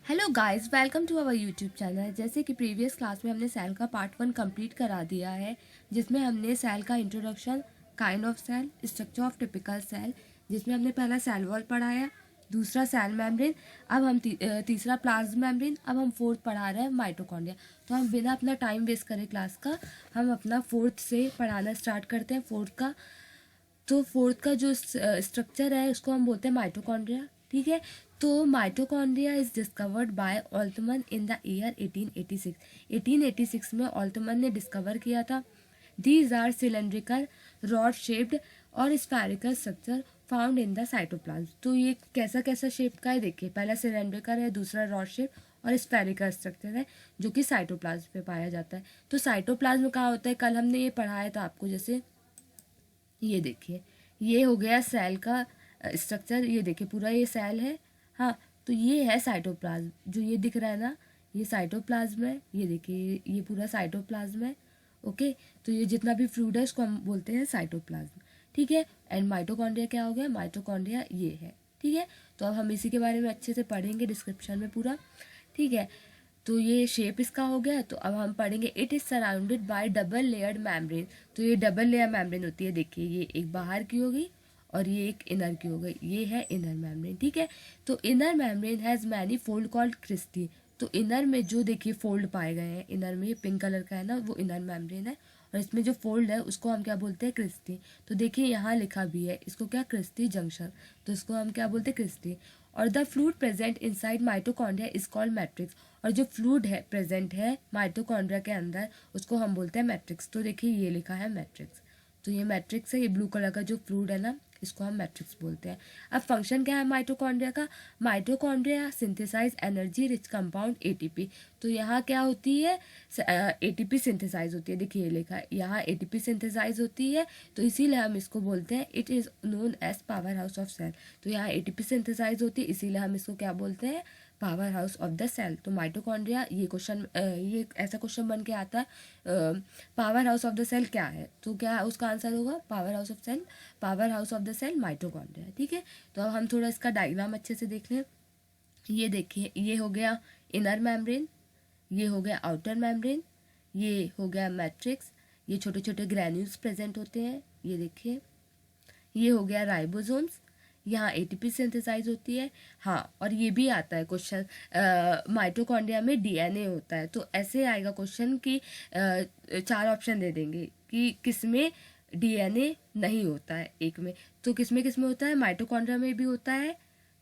Hello guys, welcome to our YouTube channel. जैसे कि previous class में हमने सेल का पार्ट 1 कंप्लीट करा दिया है, जिसमें हमने सेल का introduction, kind of cell, structure of typical cell, जिसमें हमने पहला सेल वॉल पढ़ाया, दूसरा सेल मेम्ब्रेन, अब हम तीसरा प्लाज्मा मेम्ब्रेन, अब हम फोर्थ पढ़ा रहे हैं माइटोकॉन्ड्रिया। तो हम बिना अपना टाइम वेस्ट करे क्लास का हम अपना फोर्थ से पढ़ाना स्टार्ट करते हैं। फोर्थ का जो स्ट्रक्चर है उसको हम बोलते हैं माइटोकॉन्ड्रिया। ठीक है, तो mitochondria is discovered by Altmann in the year 1886। 1886 में ऑल्टमन ने डिस्कवर किया था। These are cylindrical, rod shaped और spherical structure found in the cytoplasm. तो ये कैसा कैसा शेप का है देखिए, पहला सिलेंड्रिकल है, दूसरा रॉड शेप और स्फेरिकल स्ट्रक्चर है जो कि साइटोप्लाज्म पे पाया जाता है। तो साइटोप्लाज्म कहाँ होता है, कल हमने ये पढ़ाया था आपको। जैसे ये देखिए, ये हो गया सेल का स्ट्रक्चर, ये देखिए पूरा ये सेल है। हाँ, तो ये है साइटोप्लाज्म, जो ये दिख रहा है ना, ये साइटोप्लाज्म है। ये देखिए, ये पूरा साइटोप्लाज्म है। ओके, तो ये जितना भी फ्लूइड है उसको हम बोलते हैं साइटोप्लाज्म। ठीक है, एंड माइटोकॉन्ड्रिया क्या हो गया, माइटोकॉन्ड्रिया ये है। ठीक है, तो अब हम इसी के बारे में अच्छे से पढ़ेंगे डिस्क्रिप्शन में पूरा। ठीक है, तो ये शेप इसका हो गया। तो अब हम पढ़ेंगे, it is surrounded by double layered membrane. तो ये डबल लेयर मेम्ब्रेन होती है, देखिए ये एक बाहर की होगी और ये एक इनर की हो गई, ये है इनर मेम्ब्रेन। ठीक है, तो inner membrane has many fold called cristae. तो इनर में जो देखिए फोल्ड पाए गए हैं, इनर में ये पिंक कलर का है ना, वो इनर मेम्ब्रेन है, और इसमें जो फोल्ड है उसको हम क्या बोलते हैं, क्रिस्टी। तो देखिए यहाँ लिखा भी है इसको क्या, क्रिस्टी जंक्शन। तो इसको हम क्या बोलते हैं, क्रिस्टी। और the fluid present inside mitochondria is called matrix. और जो फ्लूइड है प्रेजेंट है माइटोकॉन्ड्रिया के अंदर उसको हम बोलते हैं मैट्रिक्स। तो देखिए ये लिखा है मैट्रिक्स, तो ये मैट्रिक्स है, ये ब्लू कलर का जो फ्लूइड है ना, इसको हम मैट्रिक्स बोलते हैं। अब फंक्शन क्या है माइटोकॉन्ड्रिया का, mitochondria synthesize energy rich compound ATP. तो यहाँ क्या होती है, एटीपी सिंथेसाइज होती है। देखिए ये लिखा है यहाँ एटीपी सिंथेसाइज होती है, तो इसीलिए हम इसको बोलते हैं, it is known as power house of cell. तो यहाँ एटीपी सिंथेसाइज होती है, इसीलिए हम इसको क्या बोलते हैं, power house of the cell. तो माइटोकॉन्ड्रिया, ये क्वेश्चन, ये ऐसा क्वेश्चन बन के आता है, power house of the cell क्या है, तो क्या उसका आंसर होगा, power house of cell, power house of the cell mitochondria. ठीक है, तो अब हम थोड़ा इसका डायग्राम अच्छे से देख लें। ये देखिए, ये हो गया इनर मेम्ब्रेन, ये हो गया आउटर मेम्ब्रेन, ये हो गया मैट्रिक्स, ये छोटे छोटे ग्रैन्यूल्स प्रेजेंट होते हैं, ये देखिए, ये हो गया राइबोसोम्स, यहाँ एटीपी सिंथेसाइज होती है। हाँ, और ये भी आता है क्वेश्चन, माइटोकॉन्ड्रिया में डीएनए होता है। तो ऐसे आएगा क्वेश्चन कि 4 ऑप्शन दे देंगे कि किसमें डीएनए नहीं होता है, एक में। तो किसमें किसमें होता है, माइटोकॉन्ड्रिया में भी होता है,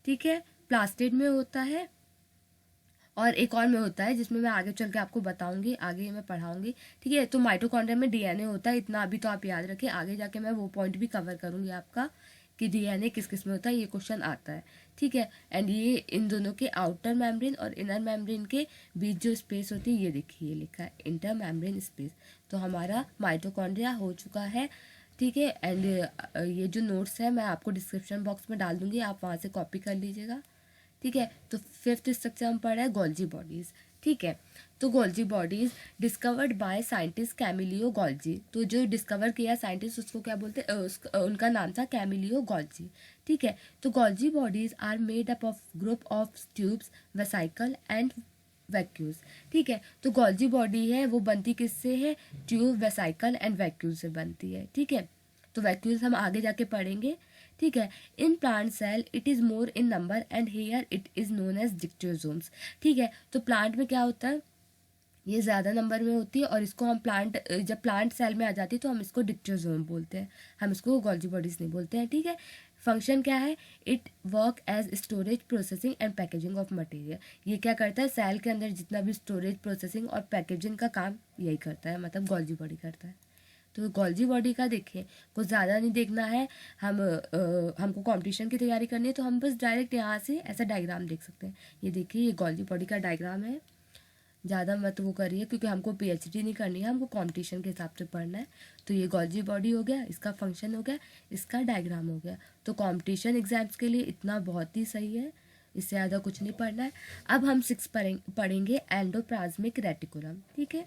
ठीक है, प्लास्टिड में होता है, और एक और में होता है जिसमें मैं आगे चल के आपको बताऊंगी, आगे मैं पढ़ाऊंगी। ठीक है, तो माइटोकॉन्ड्रिया में डीएनए होता है, इतना अभी तो आप याद रखें, आगे जाके मैं वो पॉइंट भी कवर करूंगी आपका कि डीएनए किस किस में होता है, ये क्वेश्चन आता है। ठीक है, एंड ये इन दोनों के आउटर मेम्ब्रेन और इनर मेम्ब्रेन के बीच जो स्पेस होती है, ये देखिए ये लिखा है इंटर मेम्ब्रेन स्पेस। तो हमारा माइटोकॉन्ड्रिया हो चुका है। ठीक है, एंड ये जो नोट्स है मैं आपको डिस्क्रिप्शन बॉक्स में डाल दूंगी, आप वहाँ से कॉपी कर लीजिएगा। ठीक है, तो फिफ्थ स्ट्रक्चर हम पढ़ रहे हैं गोल्जी बॉडीज। ठीक है, तो Golgi bodies discovered by scientist Camillo Golgi. तो जो डिस्कवर किया साइंटिस्ट उसको क्या बोलते हैं, उनका नाम था कैमिलियो गोल्जी। ठीक है, तो Golgi bodies are made up of group of tubes, vesicle and vacuoles. ठीक है, तो गोल्जी बॉडी है वो बनती किससे है, ट्यूब, वेसाइकल एंड वैक्यूल से बनती है। ठीक है, तो वैक्यूल्स हम आगे जाके पढ़ेंगे। ठीक है, in plant cell it is more in number and here it is known as dictyosomes. ठीक है, तो प्लांट में क्या होता है, ये ज़्यादा नंबर में होती है, और इसको हम प्लांट, जब प्लांट सेल में आ जाती है तो हम इसको डिक्टोजोम बोलते हैं, हम इसको गोल्जी बॉडीज नहीं बोलते हैं। ठीक है, फंक्शन क्या है, it work as storage, processing and packaging of material. ये क्या करता है, सेल के अंदर जितना भी स्टोरेज, प्रोसेसिंग और पैकेजिंग का काम यही करता है, मतलब गोल्जी बॉडी करता है। तो गोल्जी बॉडी का देखें, कुछ ज़्यादा नहीं देखना है, हमको कंपटीशन की तैयारी करनी है, तो हम बस डायरेक्ट यहाँ से ऐसा डायग्राम देख सकते हैं। ये देखिए, ये गोल्जी बॉडी का डायग्राम है, ज़्यादा मत वो करिए क्योंकि हमको पीएचडी नहीं करनी है, हमको कंपटीशन के हिसाब से पढ़ना है। तो ये गोल्जी बॉडी हो गया, इसका फंक्शन हो गया, इसका डायग्राम हो गया। तो कंपटीशन एग्जाम्स के लिए इतना बहुत ही सही है, इससे ज़्यादा कुछ नहीं पढ़ना है। अब हम 6 पढ़ेंगे एंडोप्लाज्मिक रेटिकुलम। ठीक है,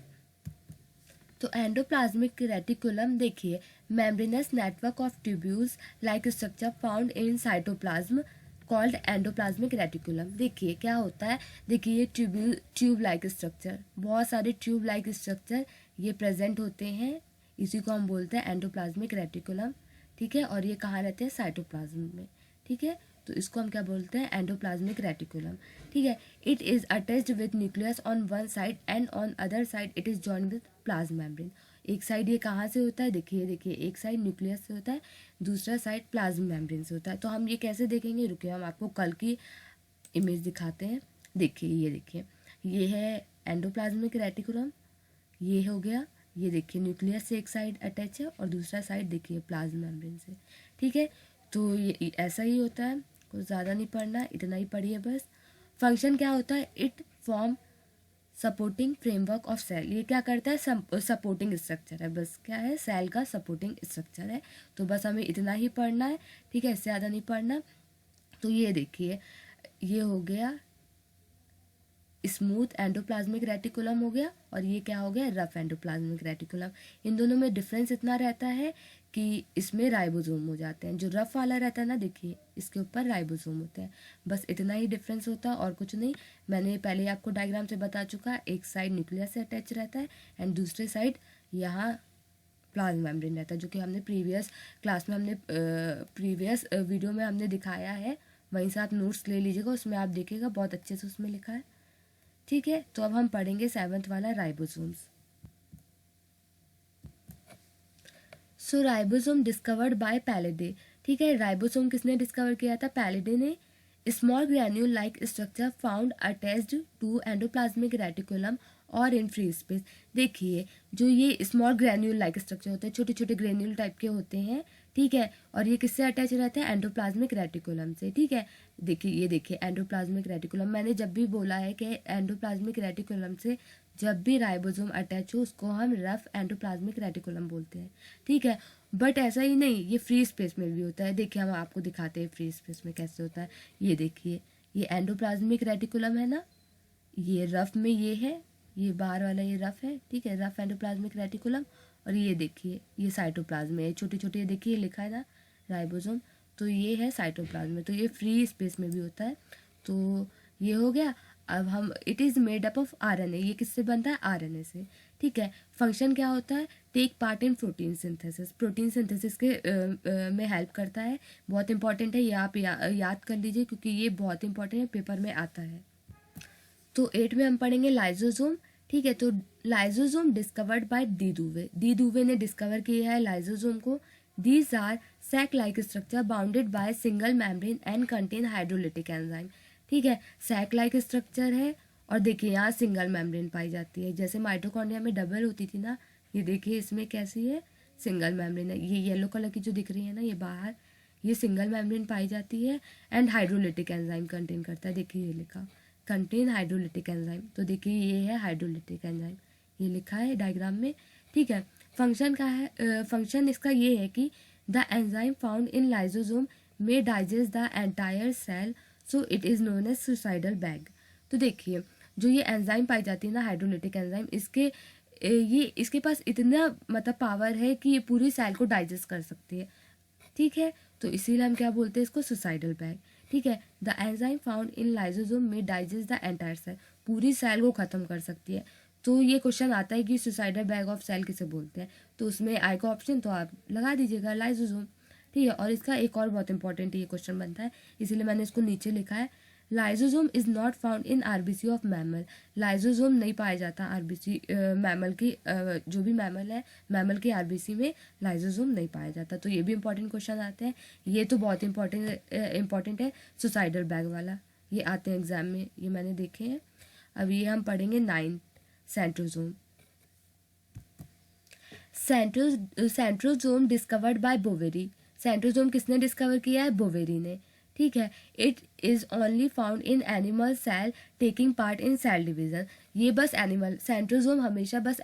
तो एंडोप्लाज्मिक रेटिकुलम देखिए, membranes network of tubules like structure found in cytoplasm called endoplasmic reticulum. देखिए क्या होता है, देखिए ये ट्यूब लाइक स्ट्रक्चर, बहुत सारे ट्यूब लाइक स्ट्रक्चर ये प्रेजेंट होते हैं, इसी को हम बोलते हैं एंडोप्लाज्मिक रेटिकुलम। ठीक है, और ये कहाँ रहते हैं, साइटोप्लाज्म में। ठीक है, तो इसको हम क्या बोलते हैं, एंडोप्लाज्मिक रेटिकुलम। ठीक है, it is attached with nucleus on one side and on other side it is joined with plasma membrane. एक साइड ये कहाँ से होता है, देखिए एक साइड न्यूक्लियस से होता है, दूसरा साइड प्लाज्मा मेम्ब्रेन से होता है। तो हम ये कैसे देखेंगे, रुकिए हम आपको कल की इमेज दिखाते हैं। देखिए ये है एंडोप्लाज्मिक रेटिकुलम, ये हो गया, ये देखिए न्यूक्लियस से एक साइड अटैच है और दूसरा साइड देखिए प्लाज्मा मेम्ब्रेन से। ठीक है, तो ये ऐसा ही होता है, कुछ ज़्यादा नहीं पढ़ना, इतना ही पढ़िए बस। फंक्शन क्या होता है, it form supporting framework of cell. ये क्या करता है, सपोर्टिंग स्ट्रक्चर है, बस क्या है, सेल का सपोर्टिंग स्ट्रक्चर है। तो बस हमें इतना ही पढ़ना है। ठीक है, इससे ज़्यादा नहीं पढ़ना। तो ये देखिए ये हो गया स्मूथ एंडोप्लाज्मिक रेटिकुलम हो गया, और ये क्या हो गया, रफ एंडोप्लाज्मिक रेटिकुलम। इन दोनों में डिफरेंस इतना रहता है कि इसमें राइबोसोम हो जाते हैं, जो रफ वाला रहता है ना, देखिए इसके ऊपर राइबोसोम होते हैं, बस इतना ही डिफरेंस होता है और कुछ नहीं। मैंने पहले आपको डायग्राम से बता चुका, एक साइड न्यूक्लियस से अटैच रहता है एंड दूसरे साइड यहाँ प्लाज्मा मेम्ब्रेन रहता है, जो कि हमने प्रीवियस क्लास में प्रीवियस वीडियो में हमने दिखाया है। वहीं से आप नोट्स ले लीजिएगा, उसमें आप देखिएगा बहुत अच्छे से उसमें लिखा है। ठीक है, तो अब हम पढ़ेंगे 7th वाला ribosomes. So ribosome discovered by Palade. ठीक है, राइबोसोम किसने डिस्कवर किया था, पैलेडे ने। Small granule like structure found attached to endoplasmic reticulum और इन फ्री स्पेस। देखिए जो ये स्मॉल ग्रैन्यूल लाइक स्ट्रक्चर होते हैं, छोटे छोटे ग्रैन्यूल टाइप के होते हैं। ठीक है, और ये किससे अटैच रहते हैं, एंडोप्लाज्मिक रेटिकुलम से। ठीक है, देखिए एंडोप्लाज्मिक रेटिकुलम, मैंने जब भी बोला है कि एंडोप्लाज्मिक रेटिकुलम से जब भी राइबोसोम अटैच हो उसको हम रफ एंडोप्लाज्मिक रेटिकुलम बोलते हैं। ठीक है, बट ऐसा ही नहीं, ये फ्री स्पेस में भी होता है। देखिए हम आपको दिखाते हैं फ्री स्पेस में कैसे होता है। ये देखिए ये एंडोप्लाज्मिक रेटिकुलम है ना, ये रफ में ये है, ये बाहर वाला ये रफ है। ठीक है, रफ एंडोप्लाज्मिक रेटिकुलम, और ये देखिए ये साइटोप्लाज्म है, छोटे छोटे देखिए लिखा है ना राइबोसोम, तो ये है साइटोप्लाज्म में, तो ये फ्री स्पेस में भी होता है। तो ये हो गया। अब हम it is made up of RNA, ये किससे बनता है, आरएनए से। ठीक है, फंक्शन क्या होता है, take part in protein synthesis, protein synthesis के में हेल्प करता है। बहुत इंपॉर्टेंट है, ये आप याद कर लीजिए क्योंकि ये बहुत इंपॉर्टेंट है, पेपर में आता है। तो 8 में हम पढ़ेंगे लाइजोसोम। ठीक है, तो lysosome discovered by de Duve ने डिस्कवर किया है लाइजोसोम को। These are sac like structure bounded by single membrane and contain hydrolytic enzyme. ठीक है, सैक लाइक स्ट्रक्चर है, और देखिए यहाँ सिंगल मेम्ब्रेन पाई जाती है, जैसे माइटोकॉन्ड्रिया में डबल होती थी ना, ये देखिए इसमें कैसी है, सिंगल मेम्ब्रेन है। ये येलो कलर की जो दिख रही है ना, ये बाहर, ये सिंगल मेम्ब्रेन पाई जाती है एंड हाइड्रोलिटिक एंजाइम कंटेन करता है। देखिए ये लिखा कंटेन हाइड्रोलिटिक एंजाइम, तो देखिए ये है हाइड्रोलिटिक एंजाइम, ये लिखा है डायग्राम में। ठीक है, फंक्शन का है, फंक्शन इसका ये है कि the enzyme found in lysosome में digest the entire cell, so it is known as suicidal bag. तो देखिए जो ये एंजाइम पाई जाती है ना, हाइड्रोलिटिक एंजाइम, इसके पास इतना मतलब पावर है कि ये पूरी सेल को डाइजेस्ट कर सकती है। ठीक है, तो इसीलिए हम क्या बोलते हैं इसको, सुसाइडल बैग। ठीक है, the enzyme found in lysosome में डाइजेस्ट द एंटायर सेल, पूरी सेल को खत्म कर सकती है। तो ये क्वेश्चन आता है कि सुसाइडल बैग ऑफ सेल किसे बोलते हैं, तो उसमें आएगा ऑप्शन, तो आप लगा दीजिएगा लाइजोसोम। ठीक है, और इसका एक और बहुत इंपॉर्टेंट ये क्वेश्चन बनता है, इसीलिए मैंने इसको नीचे लिखा है। Lysosome is not found in RBC of mammal. Lysosome नहीं पाया जाता आरबीसी मैमल की, जो भी मैमल है, मैमल की आरबीसी में लाइजोसोम नहीं पाया जाता। तो ये भी इंपॉर्टेंट क्वेश्चन आते हैं, ये तो बहुत इंपॉर्टेंट है। सुसाइडल बैग वाला ये आते हैं एग्जाम में, ये मैंने देखे हैं। अब ये हम पढ़ेंगे 9 centrosome. Centrosome discovered by Boveri. Centrosome किसने डिस्कवर किया है, बोवेरी ने। ठीक है, it is only found in animal cell taking part in cell division. ये बस एनिमल, सेंट्रोसोम हमेशा बस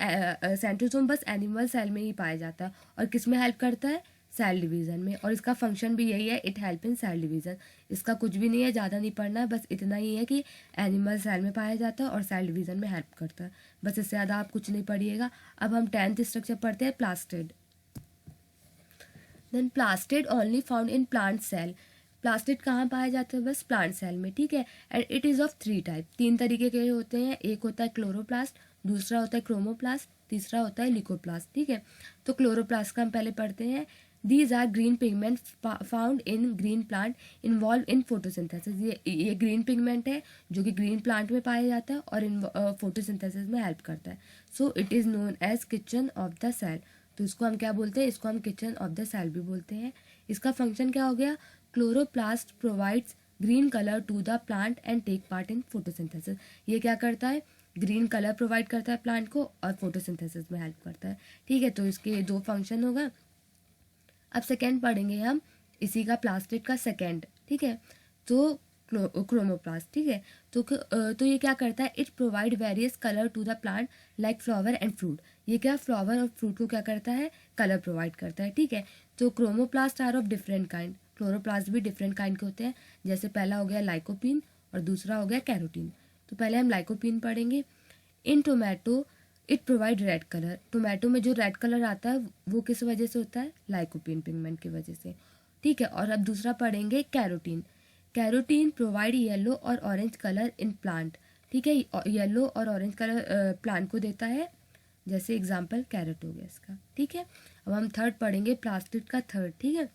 सेंट्रोसोम बस एनिमल सेल में ही पाया जाता है, और किस में हेल्प करता है, सेल डिवीजन में, और इसका फंक्शन भी यही है, it help in cell division. इसका कुछ भी नहीं है, ज़्यादा नहीं पढ़ना है, बस इतना ही है कि एनिमल सेल में पाया जाता है और सेल डिवीजन में हेल्प करता है, बस इससे ज़्यादा आप कुछ नहीं पढ़िएगा। अब हम 10th स्ट्रक्चर पढ़ते हैं, plastid. Then plastid only found in plant cell. Plastid कहाँ पाया जाता है? बस प्लांट सेल में, ठीक है। And it is of 3 type, 3 तरीके के होते हैं। एक होता है क्लोरोप्लास्ट, दूसरा होता है क्रोमोप्लास्ट, तीसरा होता है ल्यूकोप्लास्ट, ठीक है। तो क्लोरोप्लास्ट का हम पहले पढ़ते हैं। These are green pigment found in green plant involve in photosynthesis. ये ग्रीन पिगमेंट है जो कि ग्रीन प्लांट में पाया जाता है और इन फोटोसिंथेसिस में हेल्प करता है। So it is known as kitchen of the cell. तो इसको हम क्या बोलते हैं? इसको हम किचन ऑफ द सेल भी बोलते हैं। इसका फंक्शन क्या हो गया? Chloroplast provides green colour to the plant and take part in photosynthesis. ये क्या करता है? ग्रीन कलर प्रोवाइड करता है प्लांट को और फोटोसिंथेसिस में हेल्प करता है, ठीक है। तो इसके 2 फंक्शन होगा। अब सेकेंड पढ़ेंगे हम इसी का, प्लास्टिड का सेकेंड, ठीक है। तो क्रोमोप्लास्ट, ठीक है। तो ये क्या करता है? It provide various colour to the plant like flower and fruit. ये क्या फ्लावर और फ्रूट को क्या करता है? कलर प्रोवाइड करता है, ठीक है। तो chromoplast are of different kind, chloroplast भी डिफरेंट काइंड के होते हैं। जैसे पहला हो गया लाइकोपीन और दूसरा हो गया कैरोटीन। तो पहले हम लाइकोपीन पढ़ेंगे। In tomato it provide red colour. Tomato में जो रेड कलर आता है वो किस वजह से होता है? लाइकोपीन पिगमेंट की वजह से, ठीक है। और अब दूसरा पढ़ेंगे कैरोटीन। कैरोटीन प्रोवाइड येलो और ऑरेंज कलर इन प्लांट, ठीक है। येलो और ऑरेंज कलर प्लांट को देता है, जैसे एग्जाम्पल कैरेट हो गया इसका, ठीक है। अब हम थर्ड पढ़ेंगे, प्लास्टिड का थर्ड, ठीक है।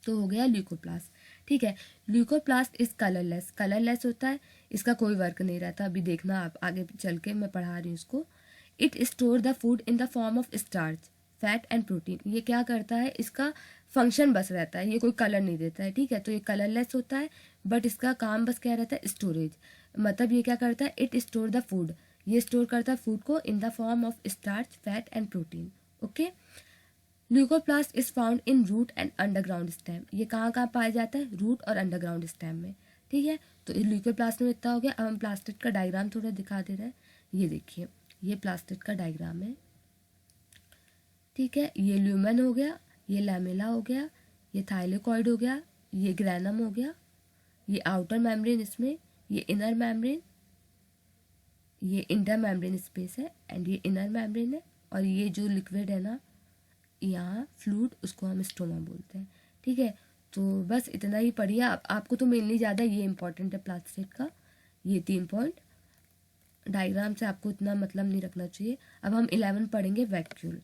तो हो गया ल्यूकोप्लास्ट, ठीक है। ल्यूकोप्लास्ट इज कलरलेस, कलरलेस होता है, इसका कोई वर्क नहीं रहता। अभी देखना आप आगे चल के, मैं पढ़ा रही हूँ इसको। It store the food in the form of starch, fat and protein. ये क्या करता है? इसका फंक्शन बस रहता है, ये कोई कलर नहीं देता है, ठीक है। तो ये कलरलेस होता है, बट इसका काम बस क्या रहता है? स्टोरेज। मतलब ये क्या करता है? इट स्टोर द फूड, ये स्टोर करता है फूड को in the form of starch, fat and protein, okay. Leucoplast is found in root and underground stem. ये कहाँ कहाँ पाया जाता है? रूट और अंडरग्राउंड स्टेम में, ठीक है। तो ल्यूकोप्लास्ट में इतना हो गया। अब हम प्लास्टिड का डायग्राम थोड़ा दिखा दे रहे हैं। ये देखिए, ये प्लास्टिड का डायग्राम है, ठीक है। ये ल्यूमेन हो गया, ये लैमेला हो गया, ये थाइलेकॉइड हो गया, ये ग्रैनम हो गया, ये आउटर मेम्ब्रेन इसमें, ये इनर मेम्ब्रेन, ये इंटर मेम्ब्रेन स्पेस है एंड ये इनर मेम्ब्रेन है। और ये जो लिक्विड है ना यहाँ फ्लूइड, उसको हम स्टोमा बोलते हैं, ठीक है। तो बस इतना ही पढ़िए आपको तो मेनली ज़्यादा ये इंपॉर्टेंट है प्लास्टिड का, ये 3 पॉइंट। डायग्राम से आपको इतना मतलब नहीं रखना चाहिए। अब हम 11 पढ़ेंगे, vacuole.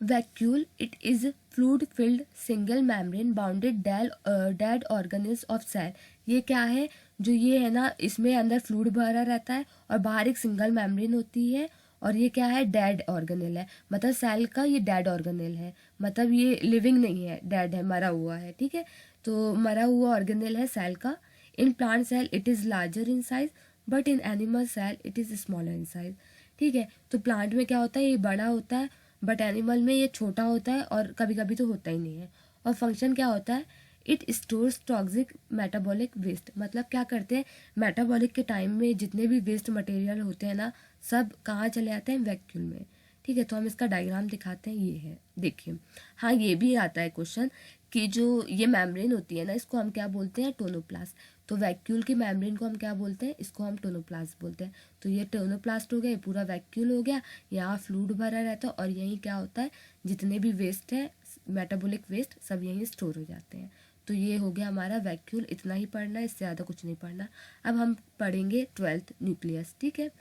Vacuole it is fluid filled single membrane bounded dead organelles of cell. ये क्या है? जो ये है ना, इसमें अंदर फ्लूइड भरा रहता है और बाहर एक सिंगल मेम्ब्रेन होती है। और ये क्या है? डेड ऑर्गेनेल है, मतलब सेल का ये डेड ऑर्गेनेल है, मतलब ये लिविंग नहीं है, डेड है, मरा हुआ है, ठीक है। तो मरा हुआ ऑर्गेनेल है सेल का। In plant cell it is larger in size but in animal cell it is smaller in size, ठीक है। तो प्लांट में क्या होता है? ये बड़ा होता है, बट एनिमल में ये छोटा होता है और कभी कभी तो होता ही नहीं है। और फंक्शन क्या होता है? It stores toxic metabolic waste. मतलब क्या करते हैं? मेटाबॉलिक के टाइम में जितने भी वेस्ट मटेरियल होते हैं ना, सब कहाँ चले आते हैं? वैक्यूल में, ठीक है। तो हम इसका डायग्राम दिखाते हैं, ये है, देखिए। हाँ, ये भी आता है क्वेश्चन कि जो ये मेम्ब्रेन होती है ना, इसको हम क्या बोलते हैं? टोनोप्लास्ट। तो वैक्यूल की मेम्ब्रेन को हम क्या बोलते हैं? इसको हम टोनोप्लास्ट बोलते हैं। तो ये टोनोप्लास्ट हो गया, ये पूरा वैक्यूल हो गया, यहाँ फ्लूइड भरा रहता है और यहीं क्या होता है? जितने भी वेस्ट है, मेटाबॉलिक वेस्ट, सब यहीं स्टोर हो जाते हैं। तो ये हो गया हमारा वैक्यूल। इतना ही पढ़ना है, इससे ज़्यादा कुछ नहीं पढ़ना। अब हम पढ़ेंगे 12th, न्यूक्लियस, ठीक है।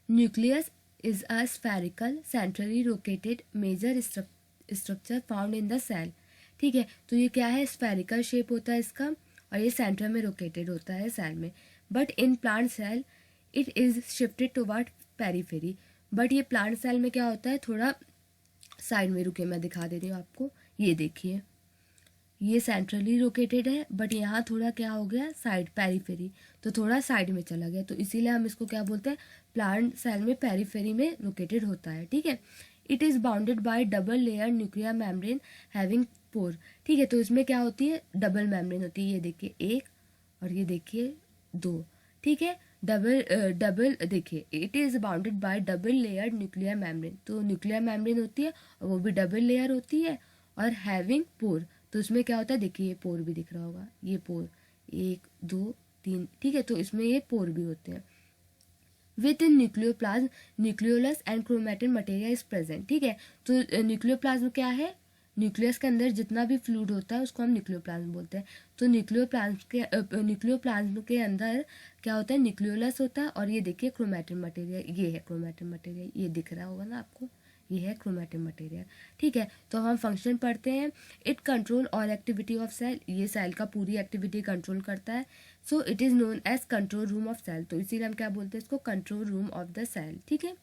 Nucleus is a spherical centrally located major structure found in the cell, ठीक है। तो ये क्या है? स्फेरिकल शेप होता है इसका और ये सेंटर में लोकेटेड होता है सेल में। But in plant cell it is shifted toward periphery. But ये प्लांट सेल में क्या होता है? थोड़ा साइड में, रुके मैं दिखा दे रही हूँ आपको। ये देखिए, ये सेंट्रली लोकेटेड है बट यहाँ थोड़ा क्या हो गया? साइड, पेरीफेरी, तो थोड़ा साइड में चला गया। तो इसीलिए हम इसको क्या बोलते हैं? प्लांट सेल में पेरीफेरी में लोकेटेड होता है, ठीक है। It is bounded by double layer nuclear membrane having pore, ठीक है। तो इसमें क्या होती है? डबल मेम्ब्रेन होती है। ये देखिए 1 और ये देखिए 2, ठीक है। डबल देखिए, it is bounded by double layer nuclear membrane. तो न्यूक्लियर मेम्ब्रेन होती है और वो भी डबल लेयर होती है और हैविंग पोर। तो इसमें क्या होता है? देखिए ये पोर भी दिख रहा होगा, ये पोर 1 2 3, ठीक है। तो इसमें ये पोर भी होते हैं। With in nucleoplasm nucleolus and chromatin materia is present, ठीक है। तो न्यूक्लियोप्लाज्म क्या है? न्यूक्लियस के अंदर जितना भी फ्लूइड होता है उसको हम न्यूक्लियोप्लाज्म बोलते हैं। तो न्यूक्लियोप्लाज्म के अंदर क्या होता है, न्यूक्लियोलस होता है, और ये देखिए क्रोमैटिन मटेरियल, ये है क्रोमैटिन मटेरियल, ये दिख रहा होगा ना आपको, ये है क्रोमैटिन मटेरियल। ठीक है, तो हम फंक्शन पढ़ते हैं। It control all activity of cell, ये सेल का पूरी एक्टिविटी कंट्रोल करता है। So it is known as control room of cell, तो इसीलिए हम क्या बोलते हैं इसको, control room of the cell. ठीक है,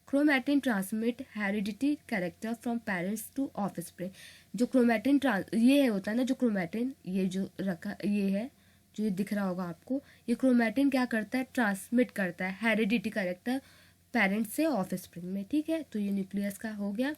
chromatin transmit heredity character from parents to offspring. जो क्रोमैटिन ये होता है ना, जो क्रोमैटिन ये जो रखा ये है, जो ये दिख रहा होगा आपको, ये क्रोमैटिन क्या करता है, ट्रांसमिट करता है हेरिडिटी कैरेक्टर पेरेंट्स से ऑफस्प्रिंग में। ठीक है, तो ये न्यूक्लियस का हो गया।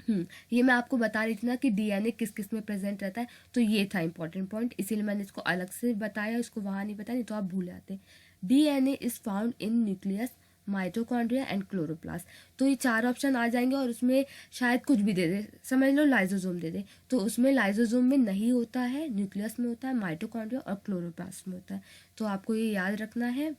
ये मैं आपको बता रही थी ना कि डीएनए किस किस में प्रेजेंट रहता है, तो ये था इंपॉर्टेंट पॉइंट, इसीलिए मैंने इसको अलग से बताया, इसको वहाँ नहीं बताया, नहीं तो आप भूल जाते। DNA is found in nucleus, mitochondria and chloroplast. तो ये 4 ऑप्शन आ जाएंगे और उसमें शायद कुछ भी दे दे, समझ लो लाइजोसोम दे दे, तो उसमें लाइजोसोम में नहीं होता है, न्यूक्लियस में होता है, माइटोकॉन्ड्रिया और क्लोरोप्लास्ट में होता है। तो आपको ये याद रखना है।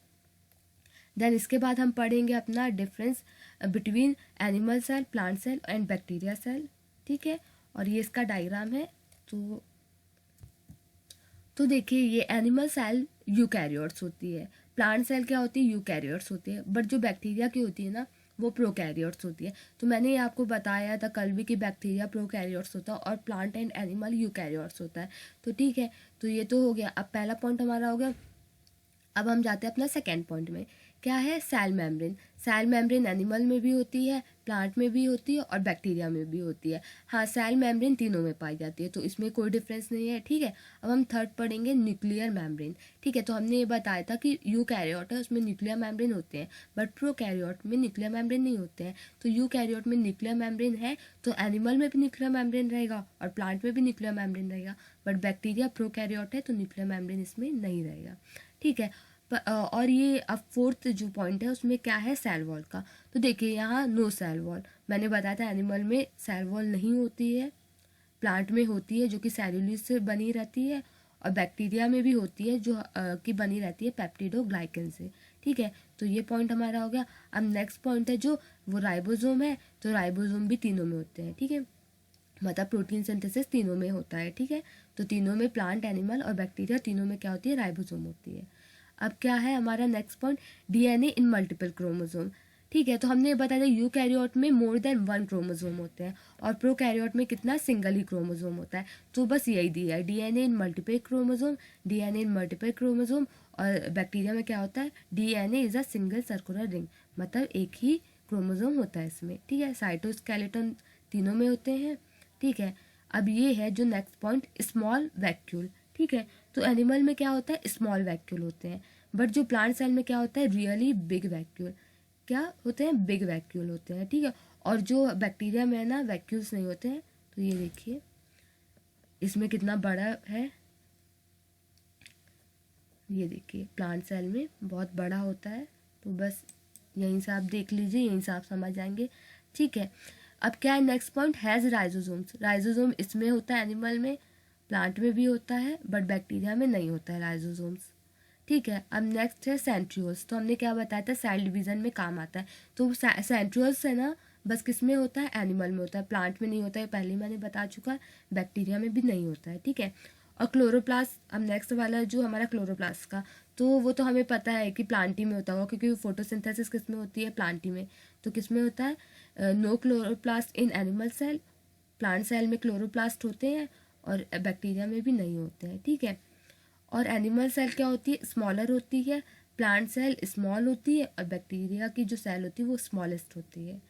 देन इसके बाद हम पढ़ेंगे अपना difference between animal cell, plant cell and bacteria cell. ठीक है, और ये इसका डायग्राम है। तो देखिए, ये एनिमल सेल यूकैरियोट्स होती है, प्लांट सेल क्या होती है, यूकैरियोट्स होती है, बट जो बैक्टीरिया की होती है ना वो प्रोकैरियोट्स होती है। तो मैंने ये आपको बताया था कल भी कि बैक्टीरिया प्रोकैरियोट्स होता है और प्लांट एंड एनिमल यूकैरियोट्स होता है। तो ठीक है, तो ये तो हो गया। अब पहला पॉइंट हमारा हो गया। अब हम जाते हैं अपना सेकेंड पॉइंट में, क्या है, cell membrane. Cell membrane animal में भी होती है, प्लांट में भी होती है और बैक्टीरिया में भी होती है। हाँ, सेल मेम्ब्रेन तीनों में पाई जाती है, तो इसमें कोई डिफरेंस नहीं है। ठीक है, अब हम थर्ड पढ़ेंगे न्यूक्लियर मेम्ब्रेन। ठीक है, तो हमने ये बताया था कि यूकैरियोट है उसमें न्यूक्लियर मेम्ब्रेन होते हैं, बट प्रोकैरियोट में न्यूक्लियर मेम्ब्रेन नहीं होते हैं। तो यूकैरियोट में न्यूक्लियर मेम्ब्रेन है, तो एनिमल में भी न्यूक्लियर मेम्ब्रेन रहेगा और प्लांट में भी न्यूक्लियर मेम्ब्रेन रहेगा, बट बैक्टीरिया प्रोकैरियोट है तो न्यूक्लियर मेम्ब्रेन इसमें नहीं रहेगा। ठीक है, और ये अब फोर्थ जो पॉइंट है उसमें क्या है, सेल वॉल का। तो देखिए यहाँ नो सेल वॉल, मैंने बताया था एनिमल में सेल वॉल नहीं होती है, प्लांट में होती है जो कि सेल्यूलोज से बनी रहती है, और बैक्टीरिया में भी होती है जो कि बनी रहती है पेप्टिडोग्लाइकन से। ठीक है, तो ये पॉइंट हमारा हो गया। अब नेक्स्ट पॉइंट है जो वो राइबोसोम है, तो राइबोसोम भी तीनों में होते हैं। ठीक है, मतलब प्रोटीन सिंथेसिस तीनों में होता है। ठीक है, तो तीनों में, प्लांट, एनिमल और बैक्टीरिया तीनों में क्या होती है, राइबोसोम होती है। अब क्या है हमारा next point, DNA in multiple chromosome. ठीक है, तो हमने ये बताया था यूकैरियोट में मोर देन 1 क्रोमोसोम होते हैं और प्रोकैरियोट में कितना, सिंगल ही क्रोमोसोम होता है। तो बस यही दिया है, DNA in multiple chromosome, DNA in multiple chromosome. और बैक्टीरिया में क्या होता है, DNA is a single circular ring, मतलब एक ही क्रोमोसोम होता है इसमें। ठीक है, साइटोस्केलेटन तीनों में होते हैं। ठीक है, अब ये है जो नेक्स्ट पॉइंट, स्मॉल वैक्यूल। ठीक है, तो एनिमल में क्या होता है, स्मॉल वैक्यूल होते हैं, बट जो प्लांट सेल में क्या होता है, रियली बिग वैक्यूल, क्या होते हैं, बिग वैक्यूल होते हैं। ठीक है, और जो बैक्टीरिया में है ना वैक्यूल्स नहीं होते हैं। तो ये देखिए इसमें कितना बड़ा है, ये देखिए प्लांट सेल में बहुत बड़ा होता है। तो बस यहीं से आप देख लीजिए, यहीं से आप समझ जाएंगे। ठीक है, अब क्या है नेक्स्ट पॉइंट, हैज़ राइजोसोम्स। राइजोसोम इसमें होता है एनिमल में, प्लांट में भी होता है, बट बैक्टीरिया में नहीं होता है राइजोसोम्स। ठीक है, अब नेक्स्ट है सेंट्रियोल्स। तो हमने क्या बताया था, सेल डिवीजन में काम आता है। तो सेंट्रियोल्स है ना, बस किस में होता है, एनिमल में होता है, प्लांट में नहीं होता है, पहले मैंने बता चुका है, बैक्टीरिया में भी नहीं होता है। ठीक है, और क्लोरोप्लास्ट, अब नेक्स्ट वाला जो हमारा क्लोरोप्लास्ट का, तो वो तो हमें पता है कि प्लांटी में होता होगा, क्योंकि फोटोसिंथेसिस किस में होती है, प्लांटी में। तो किस में होता है, no chloroplast in animal cell, plant cell में क्लोरोप्लास्ट होते हैं और बैक्टीरिया में भी नहीं होते हैं। ठीक है, और एनिमल सेल क्या होती है, स्मॉलर होती है, प्लांट सेल स्मॉल होती है और बैक्टीरिया की जो सेल होती है वो स्मॉलेस्ट होती है।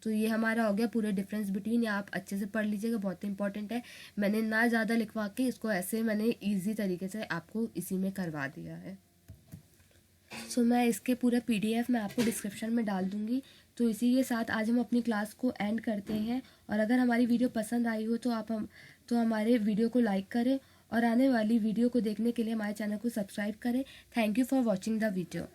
तो ये हमारा हो गया पूरे डिफरेंस बिटवीन, या आप अच्छे से पढ़ लीजिएगा, बहुत इंपॉर्टेंट है। मैंने ना ज़्यादा लिखवा के इसको ऐसे मैंने ईजी तरीके से आपको इसी में करवा दिया है। सो मैं इसके पूरा PDF मैं आपको डिस्क्रिप्शन में डाल दूँगी। तो इसी के साथ आज हम अपनी क्लास को एंड करते हैं, और अगर हमारी वीडियो पसंद आई हो तो हमारे वीडियो को लाइक करें और आने वाली वीडियो को देखने के लिए हमारे चैनल को सब्सक्राइब करें। Thank you for watching the video.